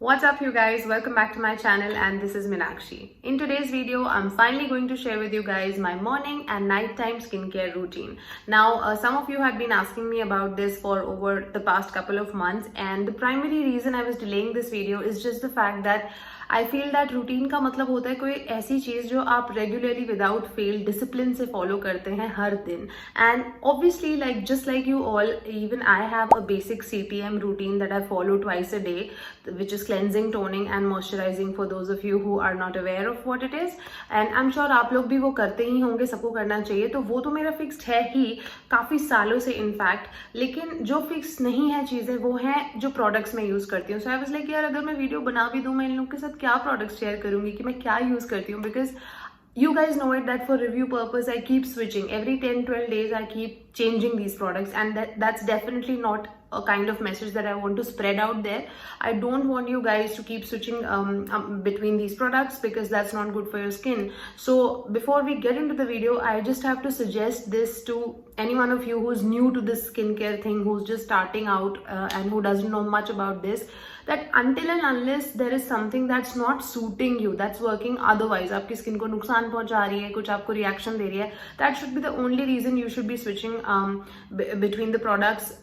What's up you guys, welcome back to my channel and this is Meenakshi. In today's video, I'm finally going to share with you guys my morning and nighttime skincare routine. Now, some of you have been asking me about this for over the past couple of months, and the primary reason I was delaying this video is just the fact that I feel that routine का मतलब होता है कोई ऐसी चीज़ जो आप regularly without fail discipline से follow करते हैं हर दिन. And obviously like just like you all, even I have a basic CTM routine that I follow twice a day, which is cleansing, toning and moisturizing for those of you who are not aware of what it is. And I'm sure आप लोग भी वो करते ही होंगे, सबको करना चाहिए. तो वो तो मेरा फिक्स्ड है ही काफ़ी सालों से इनफैक्ट. लेकिन जो फिक्स नहीं है चीज़ें वो हैं जो प्रोडक्ट्स मैं यूज़ करती हूँ. सो आई वाज लाइक यार अगर मैं वीडियो बना भी दूँ, मैं इन लोग के साथ क्या प्रोडक्ट्स शेयर करूँगी कि मैं क्या यूज़ करती हूँ. Because you guys know it that for review purpose I keep switching every 10-12 days. I keep changing these products, and that's definitely not a kind of message that I want to spread out there. I don't want you guys to keep switching between these products because that's not good for your skin. So before we get into the video, I just have to suggest this to any one of you who's new to this skincare thing, who's just starting out and who doesn't know much about this, that until and unless there is something that's not suiting you, that's working otherwise, आपकी skin को नुकसान पहुंचा रही है, कुछ आपको reaction दे रही है, that should be the only reason you should be switching between the products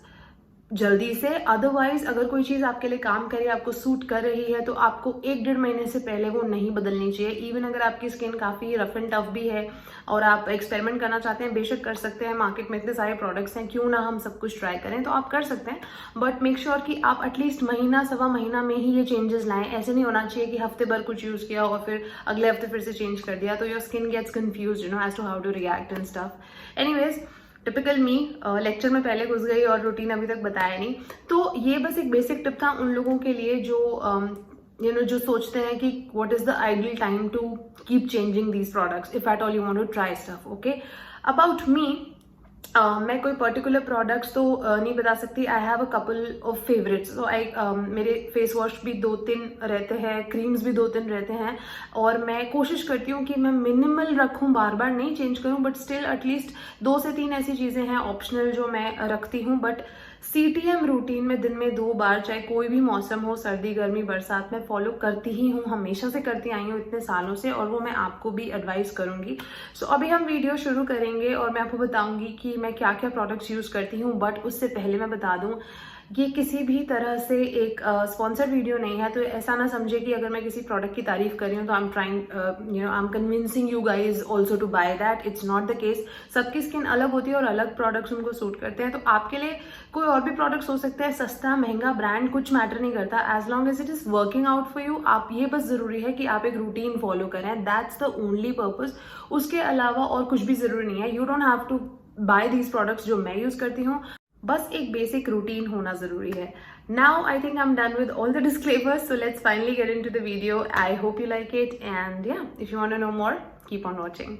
जल्दी से. अदरवाइज अगर कोई चीज़ आपके लिए काम करे, आपको सूट कर रही है, तो आपको 1-1.5 महीने से पहले वो नहीं बदलनी चाहिए. इवन अगर आपकी स्किन काफ़ी रफ एंड टफ भी है और आप एक्सपेरिमेंट करना चाहते हैं, बेशक कर सकते हैं. मार्केट में इतने सारे प्रोडक्ट्स हैं, क्यों ना हम सब कुछ ट्राई करें, तो आप कर सकते हैं. बट मेक श्योर कि आप एटलीस्ट महीना सवा महीना में ही ये चेंजेस लाएं. ऐसे नहीं होना चाहिए कि हफ्ते भर कुछ यूज़ किया और फिर अगले हफ्ते फिर से चेंज कर दिया, तो your skin gets confuse as to how to react and stuff. Anyways, typical me, lecture में पहले घुस गई और रूटीन अभी तक बताया नहीं. तो ये बस एक बेसिक टिप था उन लोगों के लिए जो जो सोचते हैं कि what is the ideal time to keep changing these products if at all you want to try stuff. Okay, about me, मैं कोई पर्टिकुलर प्रोडक्ट्स तो नहीं बता सकती. I have a couple of favourites. तो मेरे फेस वॉश भी 2-3 रहते हैं, क्रीम्स भी 2-3 रहते हैं, और मैं कोशिश करती हूँ कि मैं मिनिमल रखूँ, बार बार नहीं चेंज करूँ, बट स्टिल एटलीस्ट 2 से 3 ऐसी चीज़ें हैं ऑप्शनल जो मैं रखती हूँ. बट CTM रूटीन में दिन में 2 बार, चाहे कोई भी मौसम हो, सर्दी गर्मी बरसात, में फॉलो करती ही हूँ, हमेशा से करती आई हूँ इतने सालों से, और वो मैं आपको भी एडवाइस करूँगी. सो अभी हम वीडियो शुरू करेंगे और मैं आपको बताऊँगी कि मैं क्या क्या प्रोडक्ट्स यूज़ करती हूँ. बट उससे पहले मैं बता दूँ, ये किसी भी तरह से एक स्पॉन्सर्ड वीडियो नहीं है, तो ऐसा ना समझे कि अगर मैं किसी प्रोडक्ट की तारीफ कर रही हूँ तो I am trying I am convincing you guys also to buy that. It's not the case. सबकी स्किन अलग होती है और अलग प्रोडक्ट्स उनको सूट करते हैं. तो आपके लिए कोई और भी प्रोडक्ट्स हो सकते हैं, सस्ता महंगा ब्रांड कुछ मैटर नहीं करता, as long as it is working out for you. आप ये बस जरूरी है कि आप एक रूटीन फॉलो करें, दैट्स द ओनली पर्पज. उसके अलावा और कुछ भी जरूरी नहीं है. You don't have to buy these products जो मैं यूज करती हूँ, बस एक बेसिक रूटीन होना जरूरी है. Now I think I am done with all the disclaimers, so let's finally get into the video. I hope you like it, and yeah, if you want to know more, keep on watching.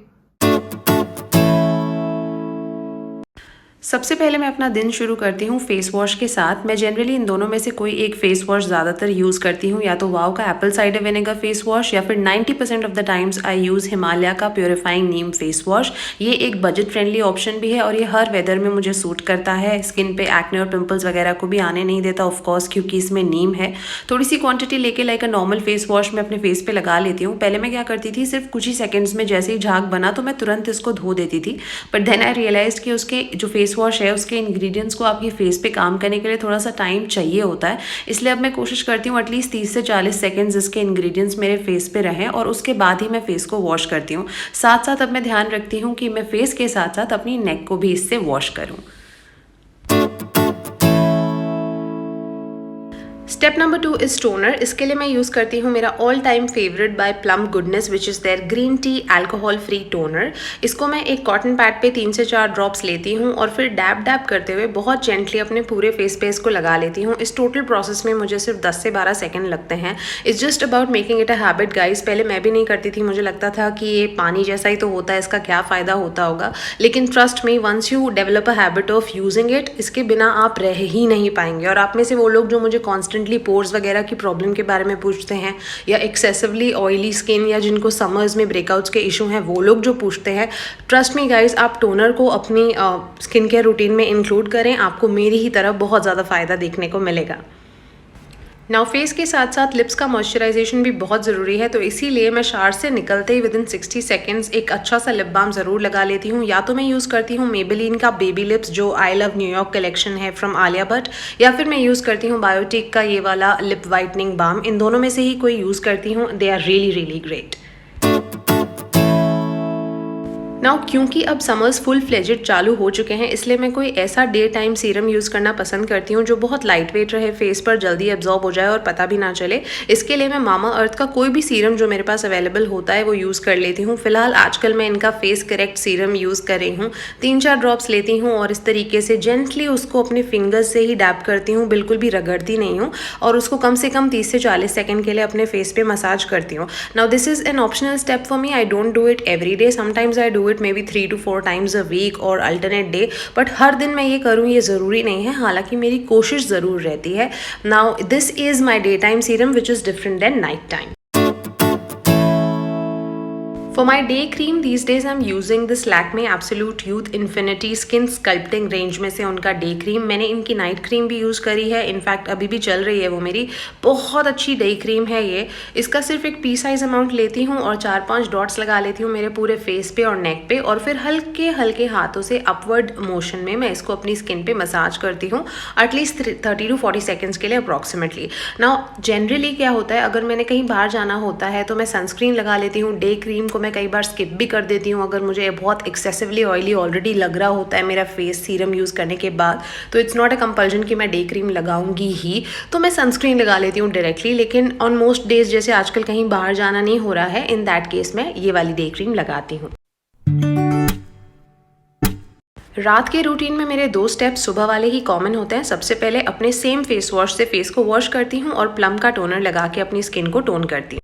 सबसे पहले मैं अपना दिन शुरू करती हूँ face wash के साथ. मैं जनरली इन दोनों में से कोई एक फेस वॉश ज़्यादातर यूज़ करती हूँ, या तो वाव का Apple cider vinegar face wash, या फिर 90% of the times I use Himalaya का प्योरीफाइंग नीम फेस वॉश. ये एक बजट फ्रेंडली ऑप्शन भी है और ये हर वेदर में मुझे सूट करता है. स्किन पे एक्ने और पिंपल्स वगैरह को भी आने नहीं देता ऑफकोर्स, क्योंकि इसमें नीम है. थोड़ी सी क्वान्टिटी लेके like a normal face wash मैं अपने फेस पे लगा लेती हूँ. पहले मैं क्या करती थी, सिर्फ कुछ ही सेकेंड्स में जैसे ही झाग बना तो मैं तुरंत इसको धो देती थी. बट देन आई रियलाइज कि उसके जो फेस वॉश है उसके इंग्रेडिएंट्स को आपकी फेस पे काम करने के लिए थोड़ा सा टाइम चाहिए होता है. इसलिए अब मैं कोशिश करती हूँ एटलीस्ट 30 से 40 सेकेंड्स इसके इंग्रेडिएंट्स मेरे फेस पे रहें, और उसके बाद ही मैं फेस को वॉश करती हूँ. साथ साथ अब मैं ध्यान रखती हूँ कि मैं फेस के साथ साथ अपनी नेक को भी इससे वॉश करूँ. Step number 2 is toner. इसके लिए मैं यूज़ करती हूँ मेरा all time favourite by Plum Goodness, which is there green tea alcohol free toner. इसको मैं एक कॉटन पैड पे 3 से 4 ड्रॉप्स लेती हूँ और फिर डैब डैब करते हुए बहुत जेंटली अपने पूरे फेस पे इसको लगा लेती हूँ. इस टोटल प्रोसेस में मुझे सिर्फ 10 से 12 सेकेंड लगते हैं. It's just about making it a habit guys. पहले मैं भी नहीं करती थी, मुझे लगता था कि ये पानी जैसा ही तो होता है, इसका क्या फ़ायदा होता होगा. लेकिन trust me, once you develop a habit of using it, इसके बिना आप रह ही नहीं पाएंगे. और आप में से वो लोग जो मुझे कॉन्स्टेंटली पोर्स वगैरह की प्रॉब्लम के बारे में पूछते हैं, या एक्सेसिवली ऑयली स्किन, या जिनको समर्स में ब्रेकआउट्स के इशू हैं, वो लोग जो पूछते हैं, ट्रस्ट मी गाइज, आप टोनर को अपनी स्किन केयर रूटीन में इंक्लूड करें. आपको मेरी ही तरह बहुत ज़्यादा फ़ायदा देखने को मिलेगा. नाउ फेस के साथ साथ लिप्स का मॉइस्चराइजेशन भी बहुत ज़रूरी है, तो इसीलिए मैं शावर से निकलते ही विदिन 60 सेकेंड्स एक अच्छा सा लिप बाम ज़रूर लगा लेती हूँ। या तो मैं यूज़ करती हूँ मेबेलिन का बेबी लिप्स जो आई लव न्यूयॉर्क कलेक्शन है फ्रॉम आलिया भट्ट, या फिर मैं यूज़ करती हूँ बायोटिक का ये वाला लिप वाइटनिंग बाम। इन दोनों में से ही कोई यूज़ करती हूँ। They are really really great. Now क्योंकि अब समर्स फुल फ्लेजेड चालू हो चुके हैं, इसलिए मैं कोई ऐसा डे टाइम सीरम यूज़ करना पसंद करती हूँ जो बहुत लाइट वेट रहे, फेस पर जल्दी एब्जॉर्ब हो जाए और पता भी ना चले। इसके लिए मैं मामा अर्थ का कोई भी सीरम जो मेरे पास अवेलेबल होता है वो यूज़ कर लेती हूँ। फिलहाल आजकल मैं इनका फेस करेक्ट सीरम यूज़ कर रही हूँ। 3-4 ड्रॉप्स लेती हूँ और इस तरीके से जेंटली उसको अपने फिंगर्स से ही डैप करती हूँ, बिल्कुल भी रगड़ती नहीं हूँ, और उसको कम से कम 30 से 40 सेकेंड के लिए अपने फेस पे मसाज करती हूँ। Now this is an optional step for me. I don't do it every day, sometimes I do it may be 3 to 4 times a week और अल्टरनेट डे, बट हर दिन मैं ये करूँ ये ज़रूरी नहीं है, हालांकि मेरी कोशिश ज़रूर रहती है। Now this is my day time serum which is different than night time. For my day cream these days I'm using this Lakme Absolute Youth Infinity Skin Sculpting range में से उनका डे क्रीम। मैंने इनकी night cream भी use करी है, in fact अभी भी चल रही है वो मेरी। बहुत अच्छी डे क्रीम है ये। इसका सिर्फ एक पी साइज अमाउंट लेती हूँ और 4-5 डॉट्स लगा लेती हूँ मेरे पूरे फेस पे और नेक पे, और फिर हल्के हल्के हाथों से अपवर्ड मोशन में मैं इसको अपनी स्किन पे मसाज करती हूँ एटलीस्ट 30 to 40 सेकेंड्स के लिए अप्रॉक्सीमेटली। नाउ जनरली क्या होता है, अगर मैंने कहीं बाहर जाना होता है तो मैं सनस्क्रीन लगा लेती हूँ। डे क्रीम को मैं कई बार स्किप भी कर देती हूँ अगर मुझे बहुत एक्सेसिवली ऑयली ऑलरेडी लग रहा होता है मेरा फेस सीरम यूज़ करने के बाद, तो इट्स नॉट अ कंपल्जन कि मैं डे क्रीम लगाऊंगी ही, तो मैं सनस्क्रीन लगा लेती हूँ डायरेक्टली। लेकिन ऑन मोस्ट डेज जैसे आजकल कहीं बाहर जाना नहीं हो रहा है, इन दैट केस मैं ये वाली डे क्रीम लगाती हूँ। रात के रूटीन में मेरे 2 स्टेप्स सुबह वाले ही कॉमन होते हैं। सबसे पहले अपने सेम फेस वॉश से फेस को वॉश करती हूँ और प्लम का टोनर लगा के अपनी स्किन को टोन करती हूँ।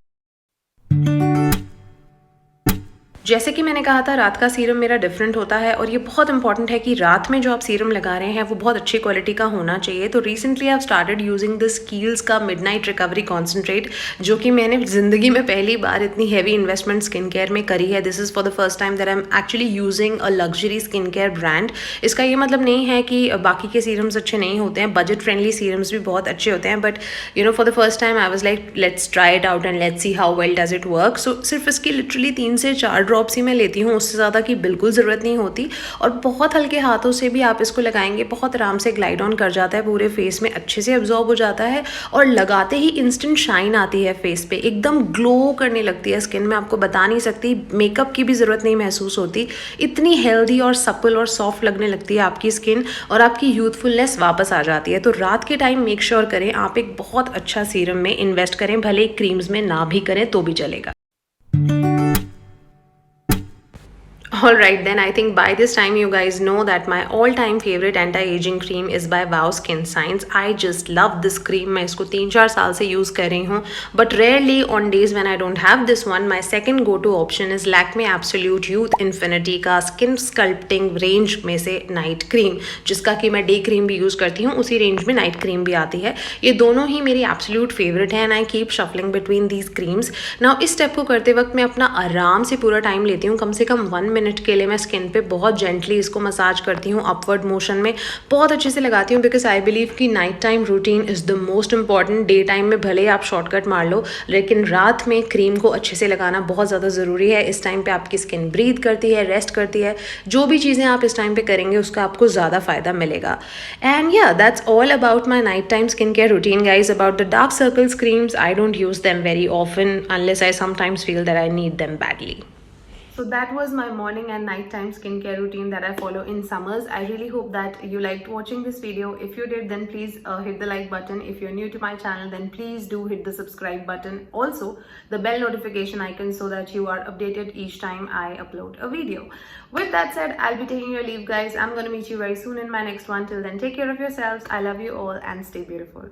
जैसे कि मैंने कहा था, रात का सीरम मेरा डिफरेंट होता है, और ये बहुत इंपॉर्टेंट है कि रात में जो आप सीरम लगा रहे हैं वो बहुत अच्छी क्वालिटी का होना चाहिए। तो recently I started using this keels का मिडनाइट रिकवरी कॉन्सेंट्रेट, जो कि मैंने ज़िंदगी में पहली बार इतनी हैवी इन्वेस्टमेंट स्किन केयर में करी है। This is for the first time that I am actually using a luxury skin care brand. इसका ये मतलब नहीं है कि बाकी के सीरम्स अच्छे नहीं होते हैं, बजट फ्रेंडली सीरम्स भी बहुत अच्छे होते हैं, but you know for the first time I was like let's try it out and let's see how well does it work. So सिर्फ इसकी लिटरली 3 से 4 ड्रॉप्स ही मैं लेती हूँ, उससे ज़्यादा की बिल्कुल ज़रूरत नहीं होती, और बहुत हल्के हाथों से भी आप इसको लगाएंगे बहुत आराम से ग्लाइड ऑन कर जाता है, पूरे फेस में अच्छे से एब्जॉर्ब हो जाता है, और लगाते ही इंस्टेंट शाइन आती है फेस पे, एकदम ग्लो करने लगती है स्किन में। आपको बता नहीं सकती, मेकअप की भी ज़रूरत नहीं महसूस होती, इतनी हेल्दी और सपल और सॉफ्ट लगने लगती है आपकी स्किन, और आपकी यूथफुलनेस वापस आ जाती है। तो रात के टाइम मेक श्योर करें आप एक बहुत अच्छा सीरम में इन्वेस्ट करें, भले क्रीम्स में ना भी करें तो भी चलेगा। Alright then, I think by this time you guys know that my all-time favorite anti-aging cream is by Wow Skin Science. I just love this cream. मैं इसको 3-4 साल से यूज़ कर रही हूँ, but rarely on days when I don't have this one, my second go-to option is Lakme Absolute Youth Infinity का Skin Sculpting range में से नाइट क्रीम, जिसका कि मैं डे क्रीम भी यूज़ करती हूँ, उसी रेंज में नाइट क्रीम भी आती है। ये दोनों ही मेरी एब्सोल्यूट फेवरेट है, and I keep shuffling between these creams. Now इस स्टेप को करते वक्त मैं अपना आराम से पूरा टाइम लेती हूँ, कम से कम 1 मिनट के लिए मैं स्किन पे बहुत जेंटली इसको मसाज करती हूँ अपवर्ड मोशन में, बहुत अच्छे से लगाती हूँ, बिकॉज आई बिलीव कि night time routine is the most important. Day time में भले आप शॉर्टकट मार लो, लेकिन रात में क्रीम को अच्छे से लगाना बहुत ज़्यादा ज़रूरी है। इस टाइम पे आपकी स्किन ब्रीथ करती है, रेस्ट करती है, जो भी चीज़ें आप इस टाइम पे करेंगे उसका आपको ज़्यादा फ़ायदा मिलेगा। एंड या that's all about my night time skin care routine guys. About the dark circles creams, I don't use them very often unless I sometimes feel that I need them badly. So that was my morning and nighttime skincare routine that I follow in summers. I really hope that you liked watching this video. If you did, then please hit the like button. If you're new to my channel, then please do hit the subscribe button. Also, the bell notification icon so that you are updated each time I upload a video. With that said, I'll be taking your leave, guys. I'm going to meet you very soon in my next one. Till then, take care of yourselves. I love you all and stay beautiful.